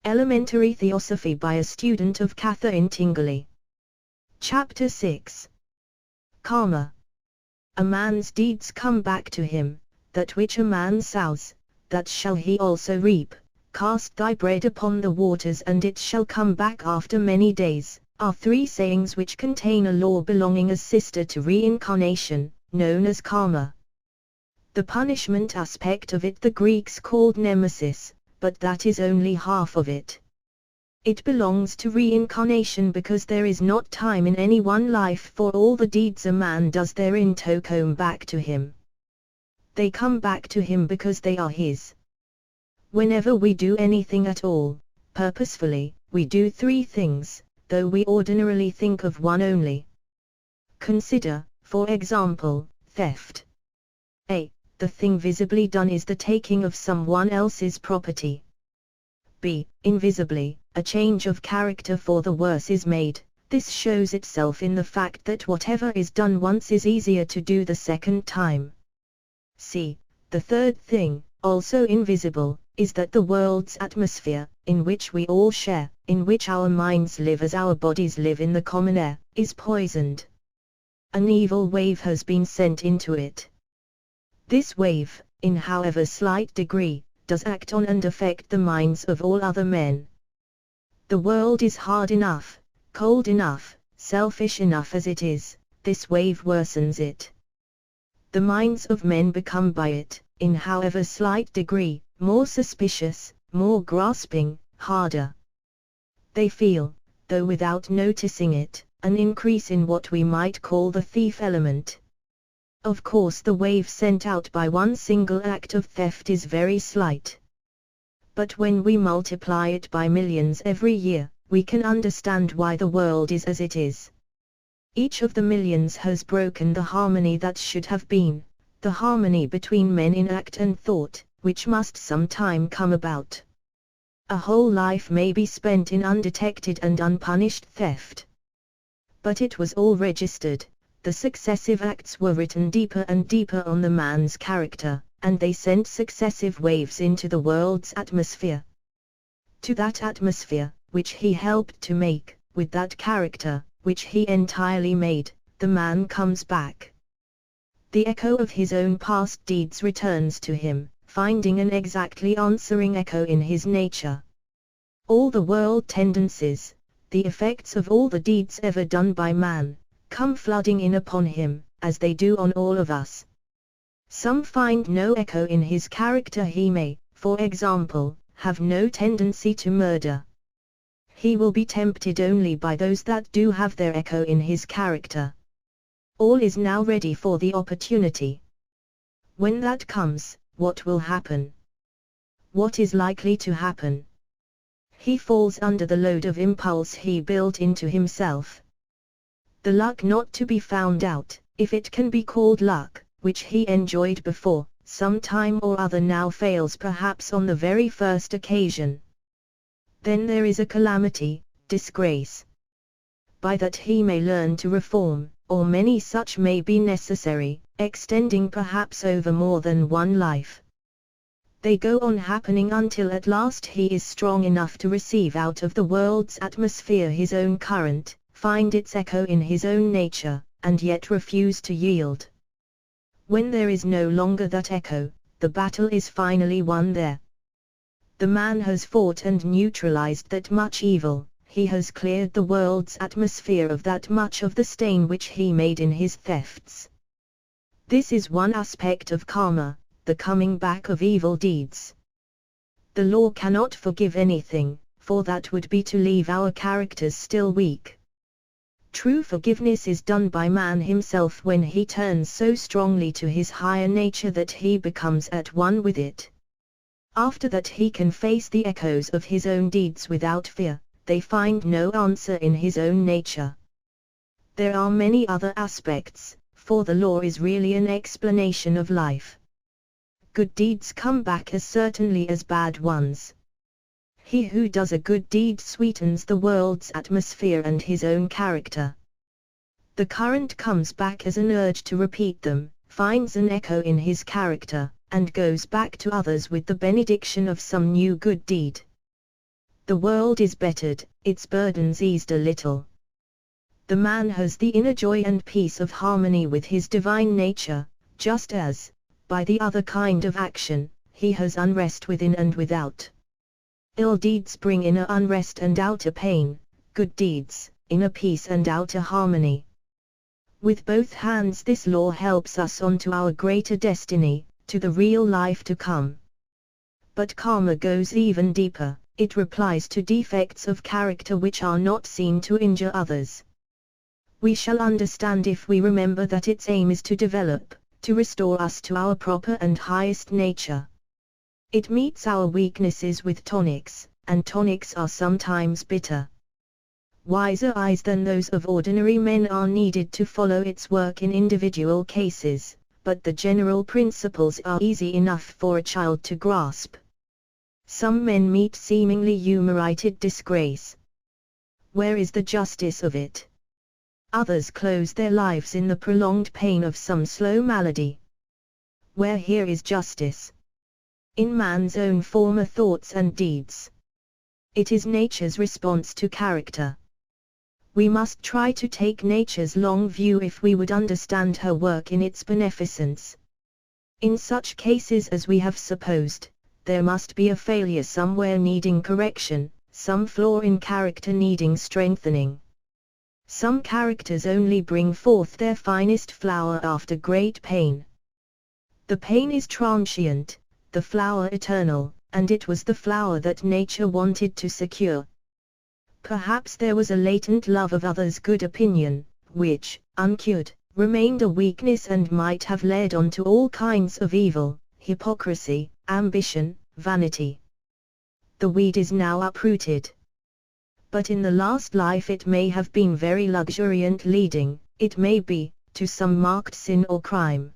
Elementary Theosophy by a student of Catherine Tingley. Chapter 6. Karma. A man's deeds come back to him, that which a man sows, that shall he also reap. Cast thy bread upon the waters and it shall come back after many days, are three sayings which contain a law belonging as sister to reincarnation, known as karma. The punishment aspect of it the Greeks called nemesis, but that is only half of it. It belongs to reincarnation because there is not time in any one life for all the deeds a man does therein to come back to him. They come back to him because they are his. Whenever we do anything at all, purposefully, we do three things, though we ordinarily think of one only. Consider, for example, theft. A. The thing visibly done is the taking of someone else's property. B. Invisibly, a change of character for the worse is made. This shows itself in the fact that whatever is done once is easier to do the second time. C. The third thing, also invisible, is that the world's atmosphere, in which we all share, in which our minds live as our bodies live in the common air, is poisoned. An evil wave has been sent into it. This wave, in however slight degree, does act on and affect the minds of all other men. The world is hard enough, cold enough, selfish enough as it is, this wave worsens it. The minds of men become by it, in however slight degree, more suspicious, more grasping, harder. They feel, though without noticing it, an increase in what we might call the thief element. Of course the wave sent out by one single act of theft is very slight. But when we multiply it by millions every year, we can understand why the world is as it is. Each of the millions has broken the harmony that should have been, the harmony between men in act and thought, which must sometime come about. A whole life may be spent in undetected and unpunished theft. But it was all registered. The successive acts were written deeper and deeper on the man's character, and they sent successive waves into the world's atmosphere. To that atmosphere, which he helped to make, with that character, which he entirely made, the man comes back. The echo of his own past deeds returns to him, finding an exactly answering echo in his nature. All the world tendencies, the effects of all the deeds ever done by man, come flooding in upon him, as they do on all of us. Some find no echo in his character. He may, for example, have no tendency to murder. He will be tempted only by those that do have their echo in his character. All is now ready for the opportunity. When that comes, what will happen? What is likely to happen? He falls under the load of impulse he built into himself. The luck not to be found out, if it can be called luck, which he enjoyed before, some time or other now fails perhaps on the very first occasion. Then there is a calamity, disgrace. By that he may learn to reform, or many such may be necessary, extending perhaps over more than one life. They go on happening until at last he is strong enough to receive out of the world's atmosphere his own current, find its echo in his own nature, and yet refuse to yield. When there is no longer that echo, the battle is finally won there. The man has fought and neutralized that much evil, he has cleared the world's atmosphere of that much of the stain which he made in his thefts. This is one aspect of karma, the coming back of evil deeds. The law cannot forgive anything, for that would be to leave our characters still weak. True forgiveness is done by man himself when he turns so strongly to his higher nature that he becomes at one with it. After that he can face the echoes of his own deeds without fear, they find no answer in his own nature. There are many other aspects, for the law is really an explanation of life. Good deeds come back as certainly as bad ones. He who does a good deed sweetens the world's atmosphere and his own character. The current comes back as an urge to repeat them, finds an echo in his character, and goes back to others with the benediction of some new good deed. The world is bettered, its burdens eased a little. The man has the inner joy and peace of harmony with his divine nature, just as, by the other kind of action, he has unrest within and without. Ill deeds bring inner unrest and outer pain, good deeds, inner peace and outer harmony. With both hands this law helps us on to our greater destiny, to the real life to come. But karma goes even deeper, it replies to defects of character which are not seen to injure others. We shall understand if we remember that its aim is to develop, to restore us to our proper and highest nature. It meets our weaknesses with tonics, and tonics are sometimes bitter. Wiser eyes than those of ordinary men are needed to follow its work in individual cases, but the general principles are easy enough for a child to grasp. Some men meet seemingly unmerited disgrace. Where is the justice of it? Others close their lives in the prolonged pain of some slow malady. Where here is justice? In man's own former thoughts and deeds. It is nature's response to character. We must try to take nature's long view if we would understand her work in its beneficence. In such cases as we have supposed, there must be a failure somewhere needing correction, some flaw in character needing strengthening. Some characters only bring forth their finest flower after great pain. The pain is transient, the flower eternal, and it was the flower that nature wanted to secure. Perhaps there was a latent love of others' good opinion, which, uncured, remained a weakness and might have led on to all kinds of evil, hypocrisy, ambition, vanity. The weed is now uprooted. But in the last life it may have been very luxuriant leading, it may be, to some marked sin or crime.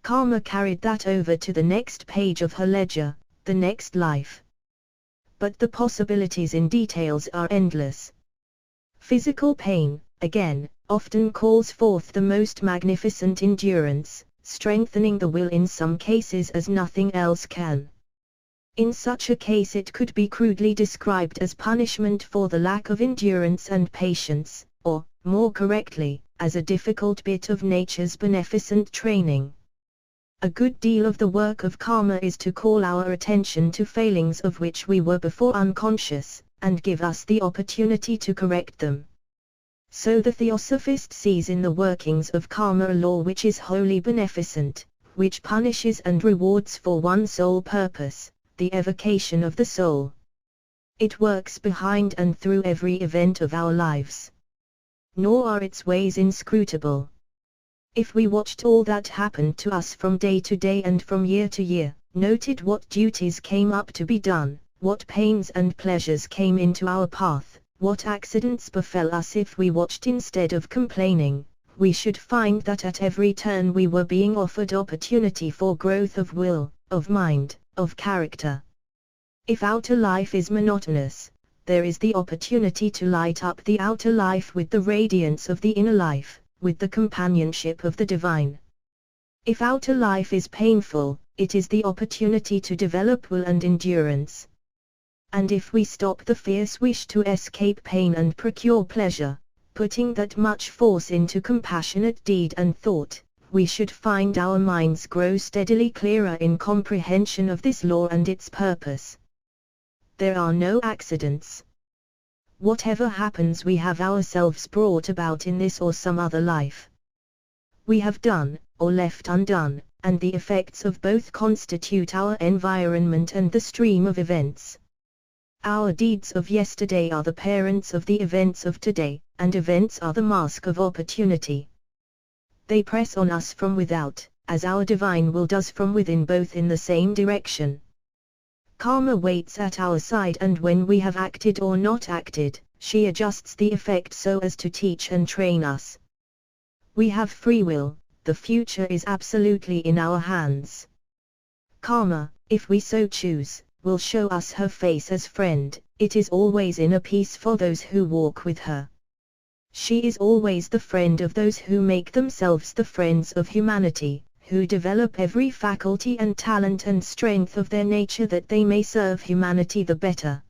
Karma carried that over to the next page of her ledger, the next life. But the possibilities in details are endless. Physical pain, again, often calls forth the most magnificent endurance, strengthening the will in some cases as nothing else can. In such a case it could be crudely described as punishment for the lack of endurance and patience, or, more correctly, as a difficult bit of nature's beneficent training. A good deal of the work of karma is to call our attention to failings of which we were before unconscious, and give us the opportunity to correct them. So the theosophist sees in the workings of karma a law which is wholly beneficent, which punishes and rewards for one sole purpose, the evocation of the soul. It works behind and through every event of our lives. Nor are its ways inscrutable. If we watched all that happened to us from day to day and from year to year, noted what duties came up to be done, what pains and pleasures came into our path, what accidents befell us if we watched instead of complaining, we should find that at every turn we were being offered opportunity for growth of will, of mind, of character. If outer life is monotonous, there is the opportunity to light up the outer life with the radiance of the inner life, with the companionship of the divine. If outer life is painful, it is the opportunity to develop will and endurance. And if we stop the fierce wish to escape pain and procure pleasure, putting that much force into compassionate deed and thought, we should find our minds grow steadily clearer in comprehension of this law and its purpose. There are no accidents. Whatever happens we have ourselves brought about in this or some other life. We have done, or left undone, and the effects of both constitute our environment and the stream of events. Our deeds of yesterday are the parents of the events of today, and events are the mask of opportunity. They press on us from without, as our divine will does from within, both in the same direction. Karma waits at our side, and when we have acted or not acted, she adjusts the effect so as to teach and train us. We have free will, the future is absolutely in our hands. Karma, if we so choose, will show us her face as friend, it is always inner peace for those who walk with her. She is always the friend of those who make themselves the friends of humanity, who develop every faculty and talent and strength of their nature that they may serve humanity the better.